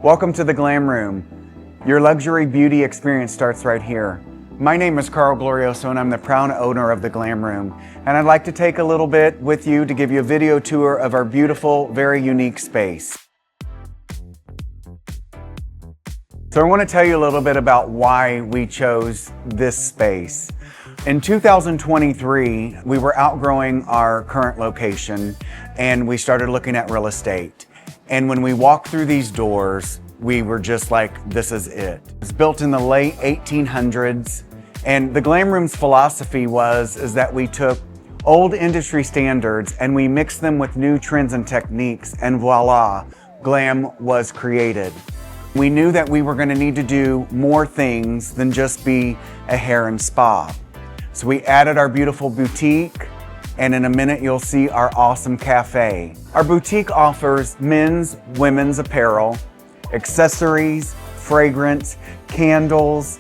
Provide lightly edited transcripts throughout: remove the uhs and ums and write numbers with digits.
Welcome to the Glam Room. Your luxury beauty experience starts right here. My name is Carl Gloriouso and I'm the proud owner of the Glam Room. And I'd like to take a little bit with you to give you a video tour of our beautiful, very unique space. So I want to tell you a little bit about why we chose this space. In 2023, we were outgrowing our current location and we started looking at real estate. And when we walked through these doors, we were just like, this is it. It was built in the late 1800s. And the Glam Room's philosophy is that we took old industry standards and we mixed them with new trends and techniques, and voila, glam was created. We knew that we were going to need to do more things than just be a hair and spa. So we added our beautiful boutique, and in a minute you'll see our awesome cafe. Our boutique offers men's, women's apparel, accessories, fragrance, candles,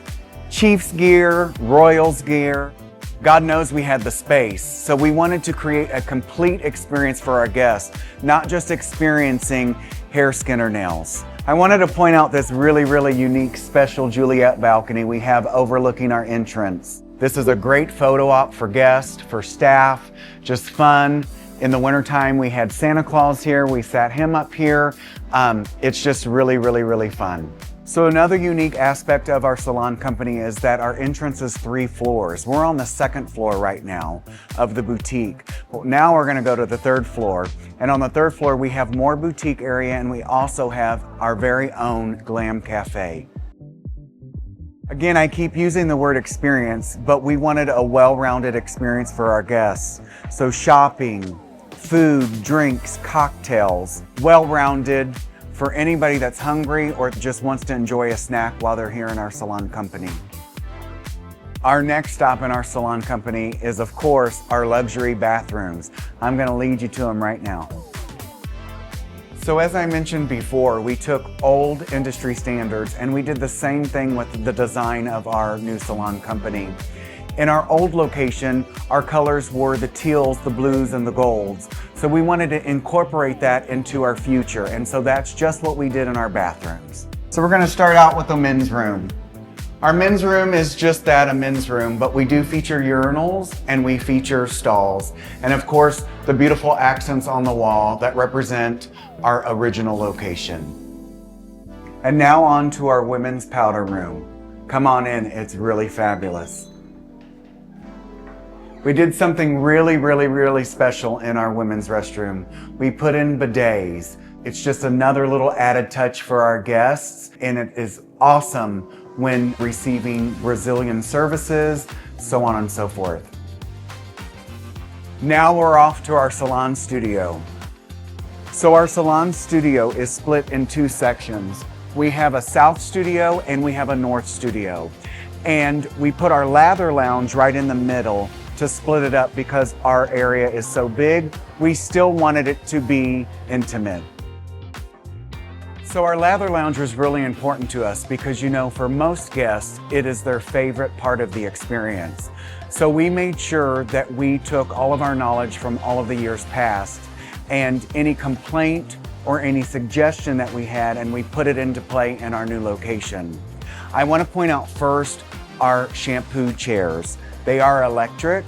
Chiefs gear, Royals gear. God knows we had the space, so we wanted to create a complete experience for our guests, not just experiencing hair, skin, or nails. I wanted to point out this really unique special Juliet balcony we have overlooking our entrance. This is a great photo op for guests, for staff, just fun. In the wintertime, we had Santa Claus here. We sat him up here. It's just really fun. So another unique aspect of our salon company is that our entrance is 3 floors. We're on the 2nd floor right now of the boutique. Well, now we're gonna go to the 3rd floor. And on the 3rd floor, we have more boutique area and we also have our very own Glam Cafe. Again, I keep using the word experience, but we wanted a well-rounded experience for our guests. So shopping, food, drinks, cocktails, well-rounded for anybody that's hungry or just wants to enjoy a snack while they're here in our salon company. Our next stop in our salon company is, of course, our luxury bathrooms. I'm gonna lead you to them right now. So as I mentioned before, we took old industry standards and we did the same thing with the design of our new salon company. In our old location, our colors were the teals, the blues, and the golds. So we wanted to incorporate that into our future, and so that's just what we did in our bathrooms. So we're gonna start out with the men's room. Our men's room is just that, a men's room, but we do feature urinals and we feature stalls. And of course, the beautiful accents on the wall that represent our original location. And now on to our women's powder room. Come on in, it's really fabulous. We did something really special in our women's restroom. We put in bidets. It's just another little added touch for our guests, and it is awesome when receiving Brazilian services, so on and so forth. Now we're off to our salon studio. So our salon studio is split in 2 sections. We have a south studio and we have a north studio. And we put our lather lounge right in the middle to split it up because our area is so big. We still wanted it to be intimate. So our lather lounge was really important to us because, you know, for most guests, it is their favorite part of the experience. So we made sure that we took all of our knowledge from all of the years past and any complaint or any suggestion that we had, and we put it into play in our new location. I want to point out first our shampoo chairs. They are electric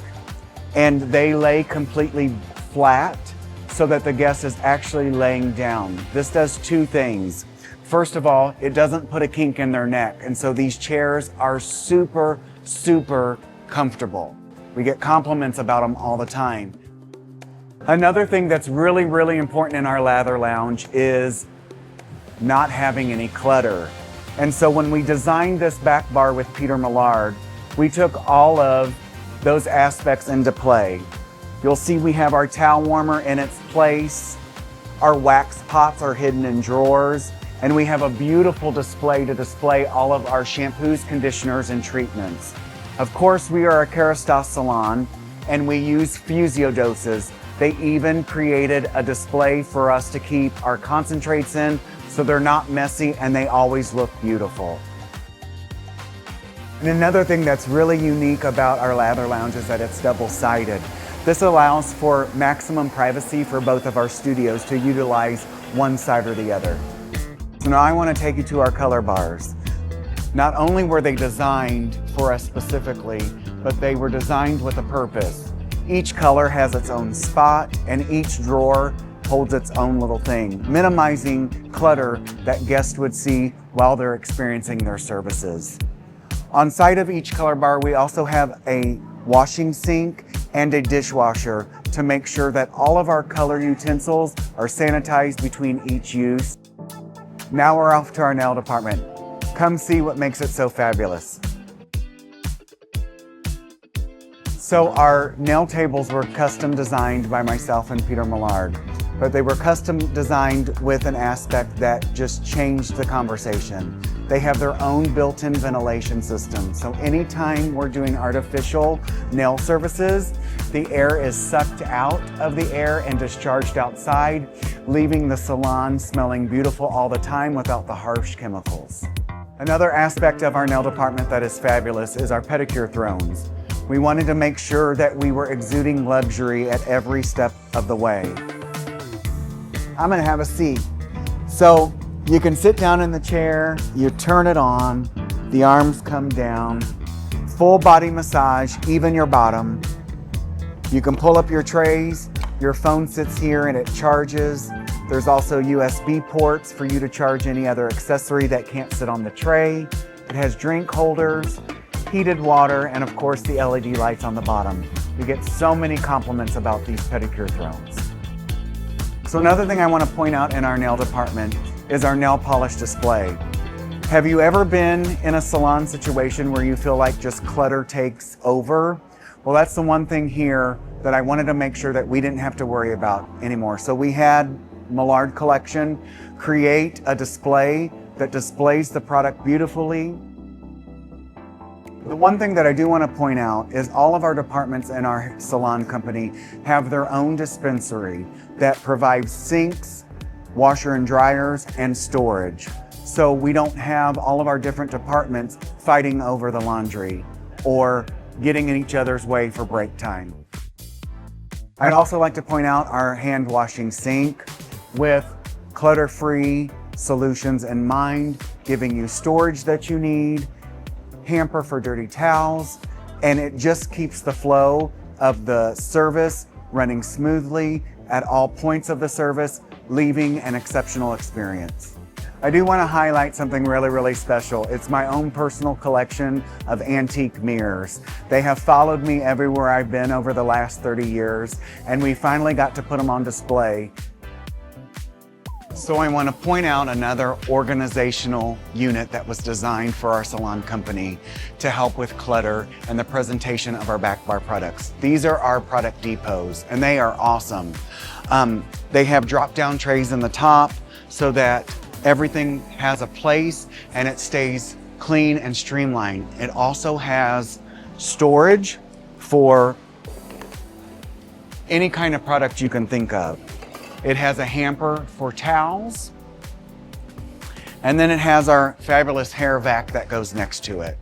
and they lay completely flat so that the guest is actually laying down. This does 2 things. First of all, it doesn't put a kink in their neck, and so these chairs are super comfortable. We get compliments about them all the time. Another thing that's really important in our lather lounge is not having any clutter. And so when we designed this back bar with Peter Millard, we took all of those aspects into play. You'll see we have our towel warmer in its place. Our wax pots are hidden in drawers. And we have a beautiful display to display all of our shampoos, conditioners, and treatments. Of course, we are a Kerastase salon and we use Fusio doses. They even created a display for us to keep our concentrates in so they're not messy and they always look beautiful. And another thing that's really unique about our lather lounge is that it's double-sided. This allows for maximum privacy for both of our studios to utilize one side or the other. So now I want to take you to our color bars. Not only were they designed for us specifically, but they were designed with a purpose. Each color has its own spot, and each drawer holds its own little thing, minimizing clutter that guests would see while they're experiencing their services. On side of each color bar, we also have a washing sink and a dishwasher to make sure that all of our color utensils are sanitized between each use. Now we're off to our nail department. Come see what makes it so fabulous. So our nail tables were custom designed by myself and Peter Millard, but they were custom designed with an aspect that just changed the conversation. They have their own built-in ventilation system. So anytime we're doing artificial nail services, the air is sucked out of the air and discharged outside, leaving the salon smelling beautiful all the time without the harsh chemicals. Another aspect of our nail department that is fabulous is our pedicure thrones. We wanted to make sure that we were exuding luxury at every step of the way. I'm gonna have a seat. So you can sit down in the chair, you turn it on, the arms come down, full body massage, even your bottom. You can pull up your trays, your phone sits here and it charges. There's also USB ports for you to charge any other accessory that can't sit on the tray. It has drink holders, heated water, and of course the LED lights on the bottom. We get so many compliments about these pedicure thrones. So another thing I want to point out in our nail department is our nail polish display. Have you ever been in a salon situation where you feel like just clutter takes over? Well, that's the one thing here that I wanted to make sure that we didn't have to worry about anymore. So we had Millard Collection create a display that displays the product beautifully. The one thing that I do want to point out is all of our departments in our salon company have their own dispensary that provides sinks, washer and dryers, and storage. So we don't have all of our different departments fighting over the laundry or getting in each other's way for break time. I'd also like to point out our hand washing sink with clutter-free solutions in mind, giving you storage that you need, hamper for dirty towels, and it just keeps the flow of the service running smoothly at all points of the service, leaving an exceptional experience. I do want to highlight something really special. It's my own personal collection of antique mirrors. They have followed me everywhere I've been over the last 30 years, and we finally got to put them on display. So I want to point out another organizational unit that was designed for our salon company to help with clutter and the presentation of our back bar products. These are our product depots, and they are awesome. They have drop-down trays in the top so that everything has a place and it stays clean and streamlined. It also has storage for any kind of product you can think of. It has a hamper for towels, and then it has our fabulous hair vac that goes next to it.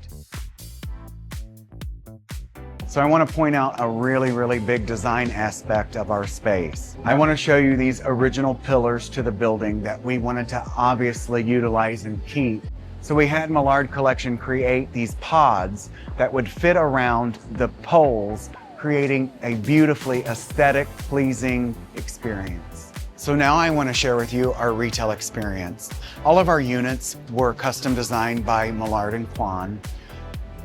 So I want to point out a really big design aspect of our space. I want to show you these original pillars to the building that we wanted to obviously utilize and keep. So we had Millard Collection create these pods that would fit around the poles, creating a beautifully aesthetic, pleasing experience. So now I want to share with you our retail experience. All of our units were custom designed by Millard and Quan.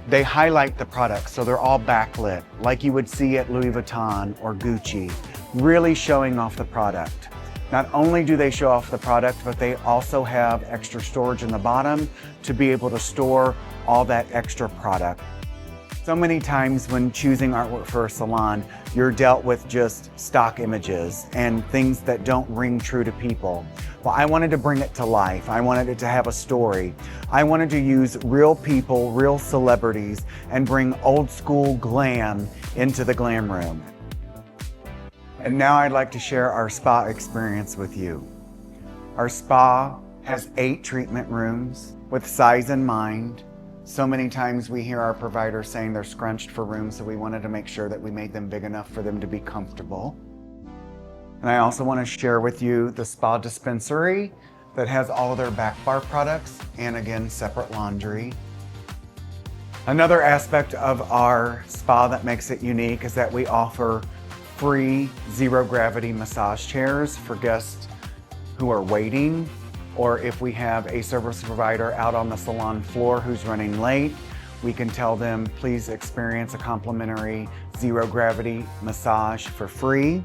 They highlight the products, so they're all backlit, like you would see at Louis Vuitton or Gucci, really showing off the product. Not only do they show off the product, but they also have extra storage in the bottom to be able to store all that extra product. So many times when choosing artwork for a salon, you're dealt with just stock images and things that don't ring true to people. Well, I wanted to bring it to life. I wanted it to have a story. I wanted to use real people, real celebrities, and bring old school glam into the Glam Room. And now I'd like to share our spa experience with you. Our spa has 8 treatment rooms with size in mind. So many times we hear our providers saying they're scrunched for room, so we wanted to make sure that we made them big enough for them to be comfortable. And I also want to share with you the spa dispensary that has all of their back bar products and again, separate laundry. Another aspect of our spa that makes it unique is that we offer free zero gravity massage chairs for guests who are waiting, or if we have a service provider out on the salon floor who's running late, we can tell them, please experience a complimentary zero gravity massage for free.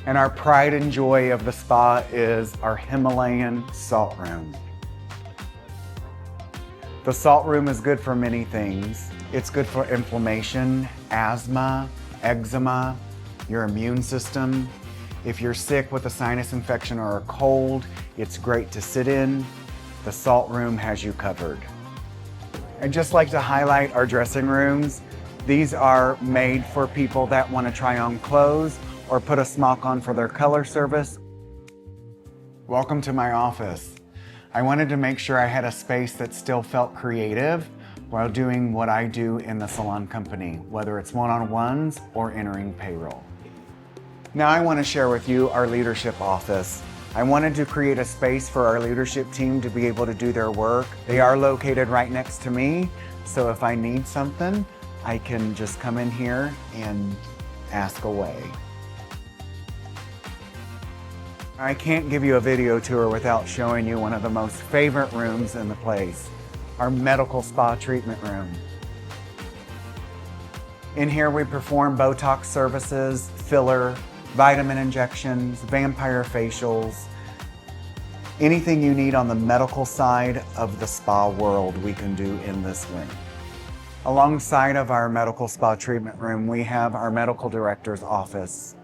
And our pride and joy of the spa is our Himalayan Salt Room. The Salt Room is good for many things. It's good for inflammation, asthma, eczema, your immune system. If you're sick with a sinus infection or a cold, it's great to sit in. The Salt Room has you covered. I'd just like to highlight our dressing rooms. These are made for people that want to try on clothes or put a smock on for their color service. Welcome to my office. I wanted to make sure I had a space that still felt creative while doing what I do in the salon company, whether it's one-on-ones or entering payroll. Now I want to share with you our leadership office. I wanted to create a space for our leadership team to be able to do their work. They are located right next to me, so if I need something, I can just come in here and ask away. I can't give you a video tour without showing you one of the most favorite rooms in the place, our medical spa treatment room. In here we perform Botox services, filler, vitamin injections, vampire facials, anything you need on the medical side of the spa world we can do in this room. Alongside of our medical spa treatment room, we have our medical director's office.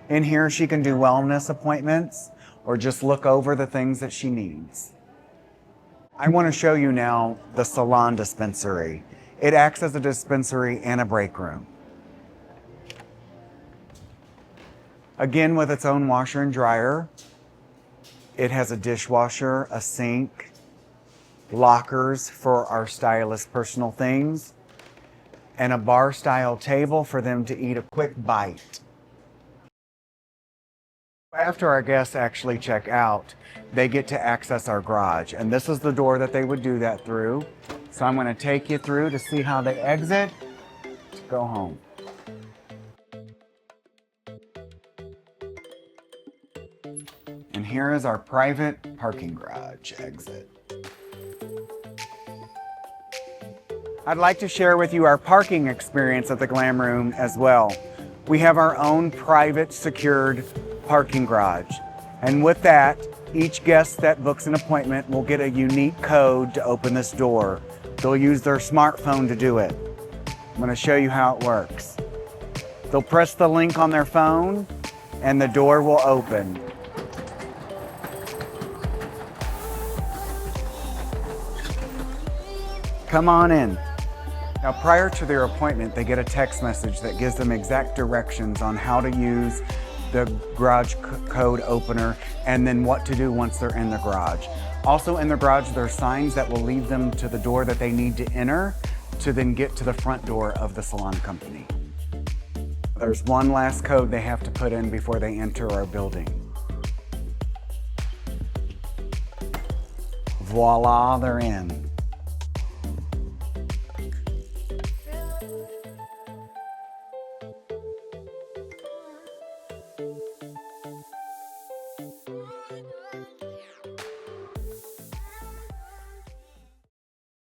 In here, she can do wellness appointments or just look over the things that she needs. I want to show you now the Salon dispensary. It acts as a dispensary and a break room. Again, with its own washer and dryer. It has a dishwasher, a sink, lockers for our stylist's personal things, and a bar-style table for them to eat a quick bite. After our guests actually check out, they get to access our garage, and this is the door that they would do that through. So I'm going to take you through to see how they exit to go home. And here is our private parking garage exit. I'd like to share with you our parking experience at the Glam Room as well. We have our own private secured parking garage. And with that, each guest that books an appointment will get a unique code to open this door. They'll use their smartphone to do it. I'm going to show you how it works. They'll press the link on their phone and the door will open. Come on in. Now, prior to their appointment, they get a text message that gives them exact directions on how to use the garage code opener and then what to do once they're in the garage. Also in the garage, there are signs that will lead them to the door that they need to enter to then get to the front door of the salon company. There's one last code they have to put in before they enter our building. Voila, they're in.